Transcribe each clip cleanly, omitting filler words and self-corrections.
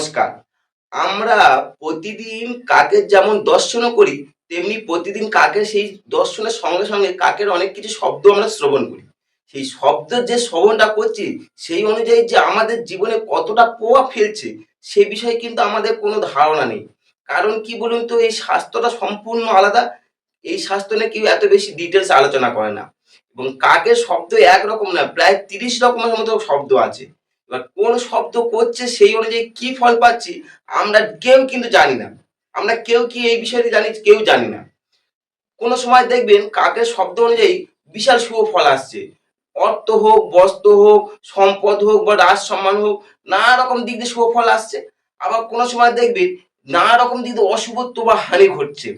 নমস্কার। আমরা প্রতিদিন কাকের যেমন দর্শনও করি, তেমনি প্রতিদিন কাকের সেই দর্শনের সঙ্গে, সঙ্গে কাকের অনেক কিছু শব্দ আমরা শ্রবণ করি। সেই শব্দের যে শ্রবণটা করছি, সেই অনুযায়ী যে আমাদের জীবনে কতটা প্রভাব ফেলছে, সে বিষয়ে কিন্তু আমাদের কোনো ধারণা নেই। কারণ কি বলুন তো? এই শাস্ত্রটা সম্পূর্ণ আলাদা। এই শাস্ত্র নিয়ে কেউ এত বেশি ডিটেইলস আলোচনা করে না। এবং কাকের শব্দ একরকম না, প্রায় ৩০ রকমের মতো শব্দ আছে। এবার কোন শব্দ করছে সেই অনুযায়ী কি ফল পাচ্ছি আমরা কেউ কিন্তু জানি না। আমরা কেউ কি এই বিষয়টি জানি? কেউ জানি না। কোন সময় দেখবেন কাকের শব্দ অনুযায়ী বিশাল শুভ ফল আসছে। অর্থ হোক, বস্ত্র হোক, সম্পদ হোক বা রাজ সম্মান হোক, নানা রকম দিক দিয়ে শুভ ফল আসছে। আবার কোন সময় দেখবেন নানা রকম দিক দিয়ে অশুভত্ব বা হানি ঘটছে।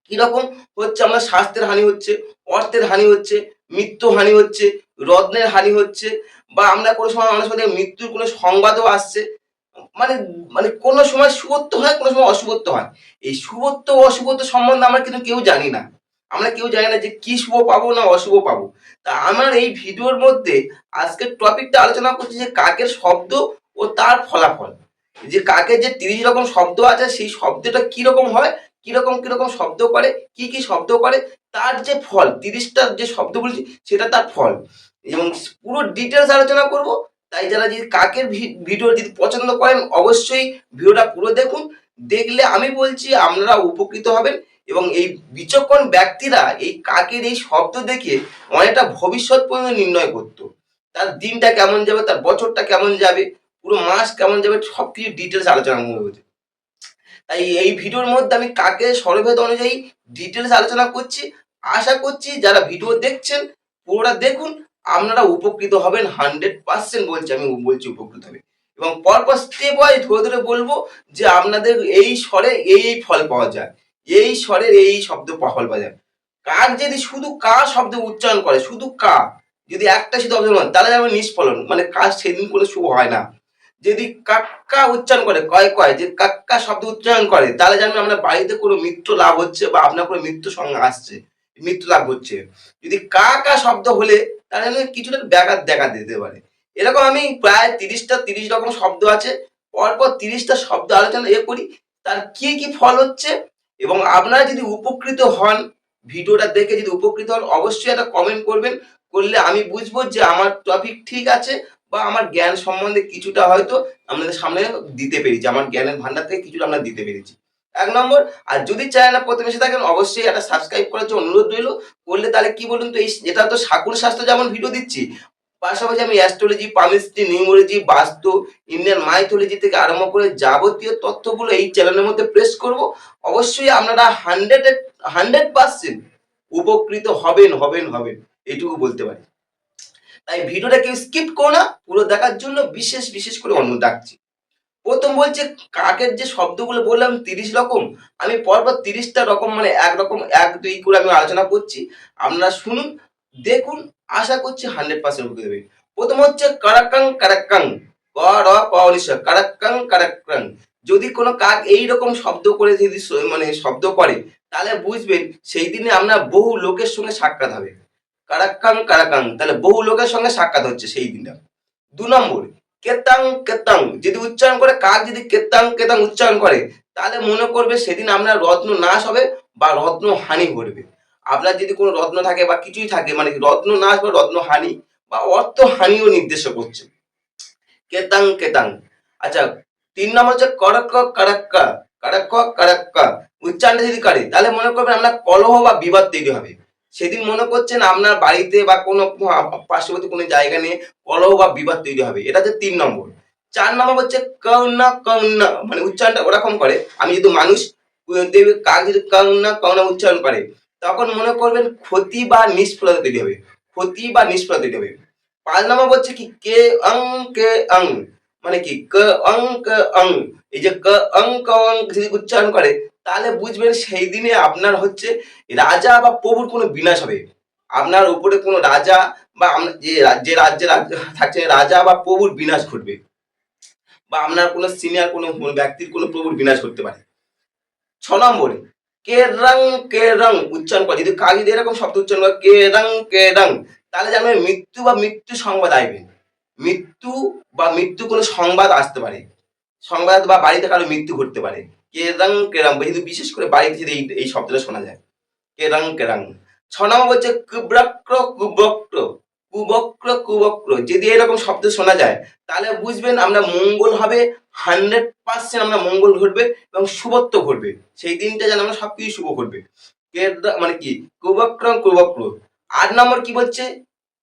কিরকম হচ্ছে? আমরা স্বাস্থ্যের হানি হচ্ছে, অর্থের হানি হচ্ছে, মৃত্যু হানি হচ্ছে, রত্নের হানি হচ্ছে, বা আমরা কোনো সময় অনেক সময় মৃত্যুর কোনো সংবাদও আসছে। মানে মানে কোনো সময় শুভত্ব হয়, কোনো সময় অশুভত্ব হয়। এই শুভত্ব ও অশুভত্ব সম্বন্ধে আমরা কিন্তু কেউ জানি না। আমরা কেউ জানি না যে কি শুভ পাবো না অশুভ পাবো। তা আমার এই ভিডিওর মধ্যে আজকের টপিকটা আলোচনা করছি যে কাকের শব্দ ও তার ফলাফল। যে কাকের যে ৩০ রকম শব্দ আছে সেই শব্দটা কিরকম হয়, কিরকম শব্দ করে, কি শব্দ করে, তার যে ফল ৩০ টা যে শব্দ বলেছি সেটা তার ফল। এবং পুরো ডিটেইলস আলোচনা করব। তাই যারা যদি কাকের ভিডিও যদি পছন্দ করেন অবশ্যই ভিডিওটা পুরো দেখুন। দেখলে আমি বলছি আপনারা উপকৃত হবেন। এবং এই বিচক্ষণ ব্যক্তিরা এই কাকের এই শব্দ দেখে অনেকটা ভবিষ্যৎ পর্যন্ত নির্ণয় করত। তার দিনটা কেমন যাবে, তার বছরটা কেমন যাবে, পুরো মাস কেমন যাবে, সবকিছু ডিটেইলস আলোচনা করব। তাই এই ভিডিওর মধ্যে আমি কাকের স্বরভেদ অনুযায়ী ডিটেইলস আলোচনা করছি। আশা করছি যারা ভিডিও দেখছেন পুরোটা দেখুন, আপনারা উপকৃত হবেন। 100% বলছি, আমি বলছি উপকৃত হবেন। এবং পরপর স্টেপ ওয়াইজ ধরে, ধরে বলবো যে আপনাদের এই স্বরে এই ফল পাওয়া যায়। এই স্বরের এই শব্দ ফল পাওয়া যায়। কাক যদি শুধু কা শব্দ উচ্চারণ করে, শুধু কা, যদি একটা শুধু অবজন্ম তাহলে যেমন নিষ্ফলন, মানে কাজ সেদিন কোনো শুভ হয় না। যদি কাক্কা উচ্চারণ করে, কয় কয় যে কাক্কা শব্দ উচ্চারণ করে, তাহলে জানবেন আপনার বাড়িতে কোনো মৃত্যু লাভ হচ্ছে বা আপনার কোনো মৃত্যু সংজ্ঞা আসছে, মৃত্যু লাভ হচ্ছে। যদি কা কা শব্দ হলে তাহলে কিছুটা ব্যাঘাত দেখা দিতে পারে। এরকম আমি প্রায় ৩০ রকম শব্দ আছে। পরপর ৩০টা শব্দ আলোচনা করি, তার কি ফল হচ্ছে। এবং আপনারা যদি উপকৃত হন, ভিডিওটা দেখে যদি উপকৃত হন, অবশ্যই একটা কমেন্ট করবেন। করলে আমি বুঝবো যে আমার টপিক ঠিক আছে বা আমার জ্ঞান সম্বন্ধে কিছুটা হয়তো আপনাদের সামনে দিতে পেরেছি। আমার জ্ঞানের ভান্ডার থেকে কিছুটা আমরা দিতে পেরেছি। ১ নম্বর। আর যদি চ্যানেলে প্রথম এসে থাকেন অবশ্যই একটা সাবস্ক্রাইব করার জন্য অনুরোধ রইলো। করলে তাহলে কি বলুন তো, এটা তো ঠাকুর শাস্ত্র যেমন ভিডিও দিচ্ছি, পাশাপাশি আমি অ্যাস্ট্রোলজি, পামিস্ট্রি, নিউমোলজি, বাস্তু, ইন্ডিয়ান মাইথোলজি থেকে আরম্ভ করে যাবতীয় তথ্যগুলো এই চ্যানেলের মধ্যে প্রেস করব। অবশ্যই আপনারা 100% উপকৃত হবেন। এটুকু বলতে পারি। তাই ভিডিওটা কেউ স্কিপ করো না, পুরো দেখার জন্য বিশেষ করে অনুরোধ রাখছি। প্রথম বলছে কাকের যে শব্দগুলো বললাম ৩০ রকম, আমি পরপর ৩০ টা রকম, মানে একরকম ১-২ করে আমি আলোচনা করছি। আপনারা শুনুন, দেখুন, আশা করছি 100% উপকৃত হবেন। প্রথম হচ্ছে কারাক্কাং কারাক্কাং, ক র ক ঋ কারাক্কাং। যদি কোনো কাক এইরকম শব্দ করে যদি মানে শব্দ করে, তাহলে বুঝবেন সেই দিনে আপনার বহু লোকের সঙ্গে সাক্ষাৎ হবে। কারাক্কাং, তাহলে বহু লোকের সঙ্গে সাক্ষাৎ হচ্ছে সেই দিনটা। ২ নম্বর, কেতাং, যদি উচ্চারণ করে, কাক যদি কেতাং উচ্চারণ করে, তাহলে মনে করবে সেদিন আপনার রত্ন নাশ হবে বা রত্ন হানি ঘটবে। আপনার যদি কোনো রত্ন থাকে বা কিছুই থাকে, মানে রত্ন নাশ বা রত্ন হানি বা অর্থ হানিও নির্দেশ করছে। কেতাং। আচ্ছা, ৩ নম্বর হচ্ছে কারাক্কা। উচ্চারণটা যদি করে, তাহলে মনে করবেন আপনার কলহ বা বিবাদ তৈরি হবে। সেদিন মনে করছেন আপনার বাড়িতে বা কোনো পার্শ্ববর্তী কোনো জায়গা নিয়ে কলহ বা বিবাদ তৈরি হবে। এটা হচ্ছে ৩ নম্বর। ৪ নম্বর হচ্ছে কৌনা, মানে উচ্চারণটা ওরকম করে। আমি যদি মানুষ দেখবে কাক যদি কৌনা উচ্চারণ করে, তখন মনে করবেন ক্ষতি বা নিষ্ফলতা তৈরি হবে। ৫ নম্বর হচ্ছে কি কে অং, মানে কি কে অং। এই যে ক অং যদি উচ্চারণ করে, তাহলে বুঝবেন সেই দিনে আপনার হচ্ছে রাজা বা প্রভুর কোনো বিনাশ হবে। আপনার উপরে কোনো রাজা বা যে রাজ্যে থাকছে রাজা বা প্রভুর বিনাশ ঘটবে, বা আপনার কোনো সিনিয়র কোনো ব্যক্তির কোনো প্রভুর বিনাশ করতে পারে। ৬ নম্বরে কে রং উচ্চারণ করে, যদি কাক যদি এরকম শব্দ উচ্চারণ করে কে রং, তাহলে জানবেন মৃত্যু বা মৃত্যু সংবাদ আসবে। মৃত্যু বা মৃত্যু কোনো সংবাদ আসতে পারে। সংবাদ বা বাড়িতে কারো মৃত্যু ঘটতে পারে। কেরাং কেরাং, কিন্তু বিশেষ করে বাড়িতে যদি এই শব্দটা শোনা যায়, কেরাং কেরাং। 6 নম্বর হচ্ছে কুব্রাক্র কুবক্র, কুবক্র কুবক্র। যদি এরকম শব্দ শোনা যায় তাহলে বুঝবেন আমরা মঙ্গল হবে, 100% আমরা মঙ্গল ঘটবে এবং শুভত্ব ঘটবে। সেই দিনটা যেন আমরা সবকিছু শুভ ঘটবে। মানে কি কুবক্র কুবক্র। 8 নম্বর কি বলছে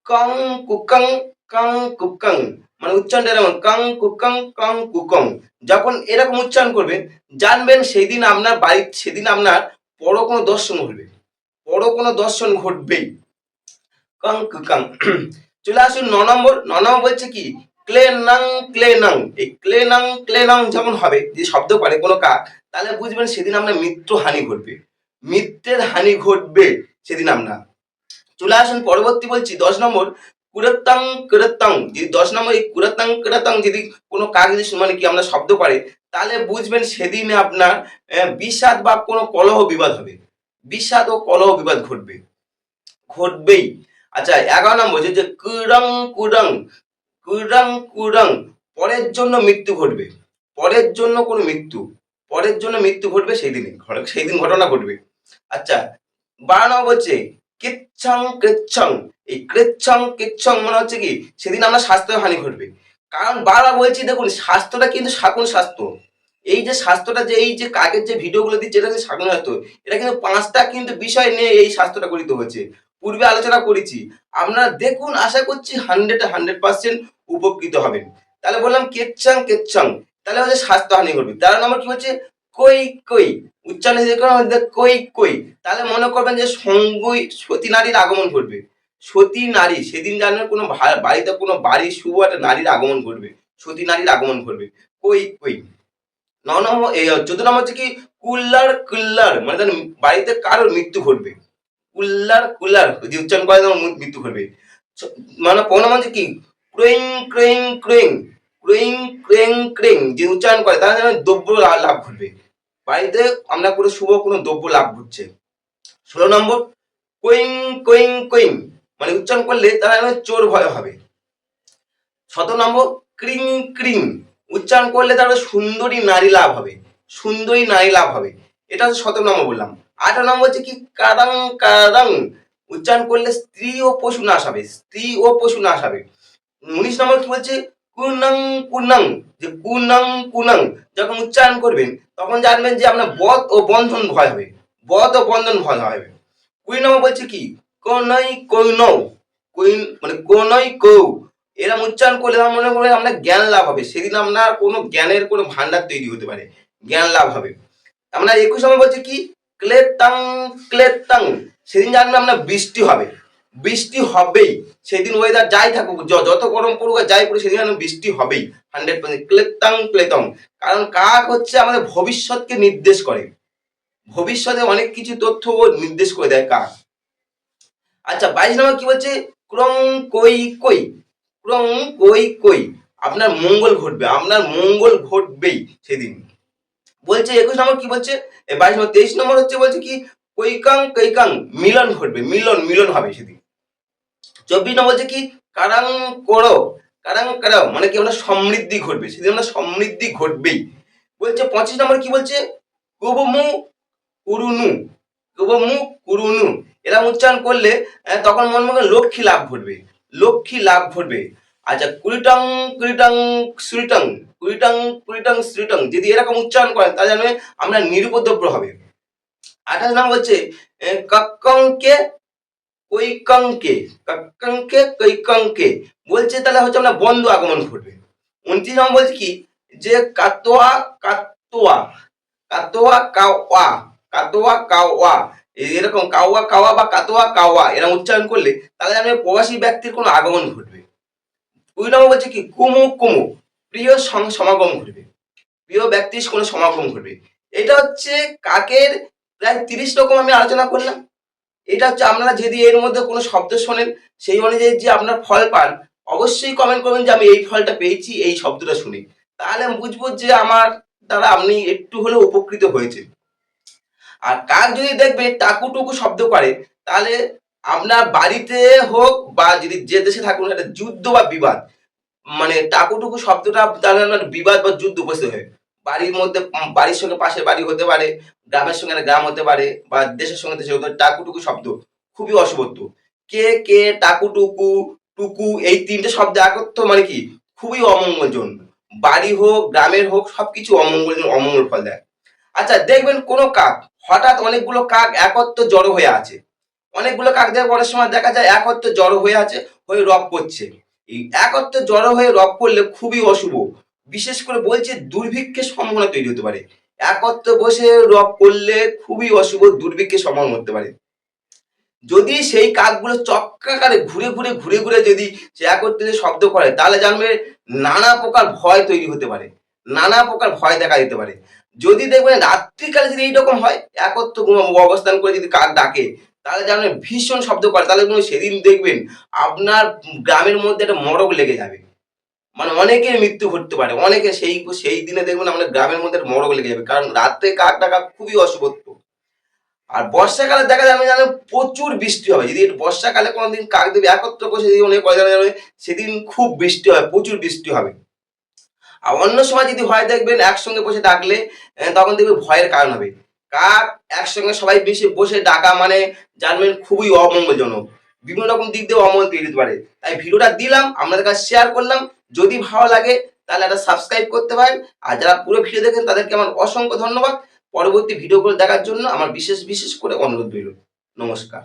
কং কুকং, কং কুকং, মানে উচ্চারণটা এরকম কং কুকং কং কুকং। যখন এরকম উচ্চারণ করবেন জানবেন সেদিন আপনার সেদিন আপনার বড় কোনো দর্শন ঘটবে, বড় কোনো দর্শন ঘটবেই। কং কুকং। চলে আসুন 9 নম্বর। 9 নম্বর বলছে কি ক্লেনাং ক্লেনাং। এই ক্লেনাং ক্লেনাং যখন হবে, যে শব্দ করে কোনো কাক, তাহলে বুঝবেন সেদিন আপনার মৃত্যু হানি ঘটবে, মৃত্যুর হানি ঘটবে সেদিন আপনার। চলে আসুন পরবর্তী বলছি 10 নম্বর কুরত্তাং কুরত্তাং। যদি 10 নম্বর এই কুরত্তাং কুরত্তাং যদি কোনো কাক যদি মানে কি আমরা শব্দ করে, তাহলে বুঝবেন সেদিন আপনার বিষাদ বা কোনো কলহ বিবাদ হবে, বিষাদ ও কলহ বিবাদ ঘটবে, ঘটবেই। আচ্ছা 11 নম্বর যে কুরং কুরং, কুরং কুরং, পরের জন্য মৃত্যু ঘটবে, পরের জন্য কোনো মৃত্যু, পরের জন্য মৃত্যু ঘটবে সেই দিনে, সেই দিন ঘটনা ঘটবে। আচ্ছা 12 নম্বর হচ্ছে কৃচ্ছং কৃচ্ছং। এই কৃচ্ছং কৃচ্ছং মানে হচ্ছে কি সেদিন আমরা স্বাস্থ্য হানি ঘটবে। কারণ বারবার বলছি দেখুন স্বাস্থ্যটা কিন্তু শাকুন স্বাস্থ্য। এই যে স্বাস্থ্যটা, যে এই যে কাকের যে ভিডিওগুলো দিচ্ছে এটা কিন্তু শাকুন স্বাস্থ্য। এটা কিন্তু 5টা কিন্তু বিষয় নিয়ে এই স্বাস্থ্যটা গঠিত হয়েছে, পূর্বে আলোচনা করেছি। আপনারা দেখুন, আশা করছি 100% উপকৃত হবেন। তাহলে বললাম কেচ্ছং কেচ্ছং, তাহলে হচ্ছে স্বাস্থ্য হানি ঘটবে। 13 নম্বর কি হচ্ছে কই কই, উচ্চারণ কই কই। তাহলে মনে করবেন যে সঙ্গই সতী নারীর আগমন ঘটবে, সতী নারী সেদিন জানবেন কোনো বাড়িতে কোনো বাড়ির শুভ একটা নারীর আগমন ঘটবে, সতী নারীর আগমন ঘটবে। কই কই। 9 নম্বর 14 নম্বর হচ্ছে কি কুল্লার কুল্লার, মানে বাড়িতে কারোর মৃত্যু ঘটবে, কুল্লার কুল্লার যে উচ্চারণ করে তখন মৃত্যু ঘটবে। মানে 15 নম্বর হচ্ছে কি ক্রেং ক্রেং ক্রেং, ক্রেং ক্রেং ক্রেং যে উচ্চারণ করে তাহলে যেন দ্রব্য লাভ ঘটবে, বাড়িতে আমরা কোনো শুভ কোনো দ্রব্য লাভ ঘটছে। 16 নম্বর কোইং কোইং কোইং, মানে উচ্চারণ করলে তারা চোর ভয় হবে। 17 নম্বর ক্রিং ক্রিং, উচ্চারণ করলে তার সুন্দরী নারী লাভ হবে, সুন্দরী নারী লাভ হবে। এটা হচ্ছে 17 নম্বর বললাম। 18 নম্বর হচ্ছে কি কারাং কারাং, উচ্চারণ করলে স্ত্রী ও পশু নাশ হবে, স্ত্রী ও পশু নাশ হবে। 19 নম্বর কি বলছে কুনাং কুনাং, যে কুনাং কুনাং যখন উচ্চারণ করবেন তখন জানবেন যে আপনার বধ ও বন্ধন ভয় হবে, বধ ও বন্ধন ভয় হবে। 20 নম্বর বলছে কি কোনই কৌনৌ, কুইন মানে কোনই কৌ, এরকম উচ্চারণ করলে আমার মনে করে আমরা জ্ঞান লাভ হবে, সেদিন আপনার কোনো জ্ঞানের কোনো ভান্ডার তৈরি হতে পারে, জ্ঞান লাভ হবে। আমরা 21 নম্বর বলছে কি ক্লেতাং ক্লেতাং, সেদিন জানবেন আপনার বৃষ্টি হবে, বৃষ্টি হবেই সেদিন, ওয়েদার যাই থাকুক, যত গরম পড়ুক আর যাই পড়ুক সেদিন বৃষ্টি হবেই 100%। ক্লেতাং ক্লেতং, কারণ কাক হচ্ছে আমাদের ভবিষ্যৎকে নির্দেশ করে, ভবিষ্যতে অনেক কিছু তথ্য নির্দেশ করে দেয় কাক। আচ্ছা 22 নম্বর কি বলছে ক্রং কই কই, ক্রং কই কই, আপনার মঙ্গল ঘটবে, আপনার মঙ্গল ঘটবেই সেদিন। বলছে 21 নম্বর কি বলছে 22 নম্বর 23 নম্বর হচ্ছে বলছে কি কৈকাং কৈকাং, মিলন ঘটবে, মিলন মিলন হবে সেদিন। 24 নম্বর বলছে কি কারাং করো, কারাং কারাও, মানে কি আমরা সমৃদ্ধি ঘটবে সেদিন, আমরা সমৃদ্ধি ঘটবেই। বলছে 25 নম্বর কি বলছে কুবমু কুরুনু, কুবমু কুরুনু, এরা উচ্চারণ করলে তখন মন মনে লক্ষ্মী লাভ ঘটবে, লক্ষ্মী লাভ ঘটবে। আচ্ছা কুড়িটং কুড়িটং শ্রীটং, কুড়িটং কুড়িটং শ্রীটং যদি এরকম উচ্চারণ করেন তাহলে জানবে আমরা নিরুপদ্রব্য হবে। 28 নম্বর হচ্ছে কাক্কংকে কৈকংকে, কাক্কংকে কৈকংকে, বলছে তাহলে হচ্ছে আমরা বন্ধু আগমন ঘটবে। 29 নম্বর বলছে কি যে কাতোয়া কাতোয়া, কাতোয়া কাওয়া, কাতোয়া কাওয়া, এরকম কাওয়া কাওয়া বা কাতোয়া কাওয়া এরকম উচ্চারণ করলে তাহলে আমি প্রবাসী ব্যক্তির কোনো আগমন ঘটবে। 2 নম্বর বলছে কি কুমু কুমু, প্রিয় সমাগম ঘটবে, প্রিয় ব্যক্তির কোনো সমাগম ঘটবে। এটা হচ্ছে কাকের প্রায় 30 রকম আমি আলোচনা করলাম। এটা হচ্ছে আপনারা যদি এর মধ্যে কোনো শব্দ শোনেন সেই অনুযায়ী যে আপনার ফল পান, অবশ্যই কমেন্ট করবেন যে আমি এই ফলটা পেয়েছি এই শব্দটা শুনে, তাহলে আমি বুঝবো যে আমার দ্বারা আপনি একটু হলেও উপকৃত হয়েছে। আর কাক যদি দেখবে টাকুটুকু শব্দ করে তাহলে আপনার বাড়িতে হোক বা যদি যে দেশে থাকুন একটা যুদ্ধ বা বিবাদ, মানে টাকুটুকু শব্দটা তাহলে আপনার বিবাদ বা যুদ্ধ উপস্থিত হয়। বাড়ির মধ্যে বাড়ির সঙ্গে পাশের বাড়ি হতে পারে, গ্রামের সঙ্গে একটা গ্রাম হতে পারে বা দেশের সঙ্গে দেশের হতে পারে। টাকুটুকু শব্দ খুবই অশুভত্ব। কে, টাকুটুকু, টুকু এই ৩ টে শব্দ একত্র মানে কি খুবই অমঙ্গলজনক। বাড়ি হোক, গ্রামের হোক সবকিছু অমঙ্গল ফল দেয়। আচ্ছা দেখবেন কোনো কাক হঠাৎ অনেকগুলো কাক একত্র জড়ো হয়ে আছে। অনেকগুলো কাক দেখার পরের সময় দেখা যায় একত্র জড়ো হয়ে আছে, হয়ে রব করছে। এই একত্র জড়ো হয়ে রব করলে খুবই অশুভ। বিশেষ করে বলছে দুর্ভিক্ষের সম্ভাবনা তৈরি হতে পারে। একত্র বসে রব করলে খুবই অশুভ, দুর্ভিক্ষের সম্ভাবনা হতে পারে। যদি সেই কাকগুলো চক্রাকারে ঘুরে ঘুরে যদি সে একত্রে শব্দ করে তাহলে জানবে নানা প্রকার ভয় তৈরি হতে পারে, নানা প্রকার ভয় দেখা দিতে পারে। যদি দেখবেন রাত্রিকালে যদি এইরকম হয় একত্র অবস্থান করে যদি কাক ডাকে তাহলে জানবেন ভীষণ শব্দ করে, তাহলে সেদিন দেখবেন আপনার গ্রামের মধ্যে একটা মড়ক লেগে যাবে। মানে অনেকের মৃত্যু ঘটতে পারে, অনেকে সেই সেই দিনে দেখবেন আমাদের গ্রামের মধ্যে একটা মড়ক লেগে যাবে, কারণ রাত্রে কাক ডাকা খুবই অশুভত্ব। আর বর্ষাকালে দেখা যাবে জানেন প্রচুর বৃষ্টি হবে। যদি বর্ষাকালে কোনোদিন কাকদ্বীপ একত্র বসে যদি অনেক কথা যাবে সেদিন খুব বৃষ্টি হবে, প্রচুর বৃষ্টি হবে। আর অন্য সময় যদি হয় দেখবেন একসঙ্গে বসে ডাকলে তখন দেখবেন ভয়ের কারণ হবে। কাক একসঙ্গে সবাই বেশি বসে ডাকা মানে জানবেন খুবই অমঙ্গলজনক। বিভিন্ন রকম দিক দিয়ে অমঙ্গল তৈরি হতে পারে। তাই ভিডিওটা দিলাম, আপনাদের কাছে শেয়ার করলাম। যদি ভালো লাগে তাহলে একটা সাবস্ক্রাইব করতে পারেন। আর যারা পুরো ভিডিও দেখেন তাদেরকে আমার অসংখ্য ধন্যবাদ। পরবর্তী ভিডিওগুলো দেখার জন্য আমার বিশেষ করে অনুরোধ রইল। নমস্কার।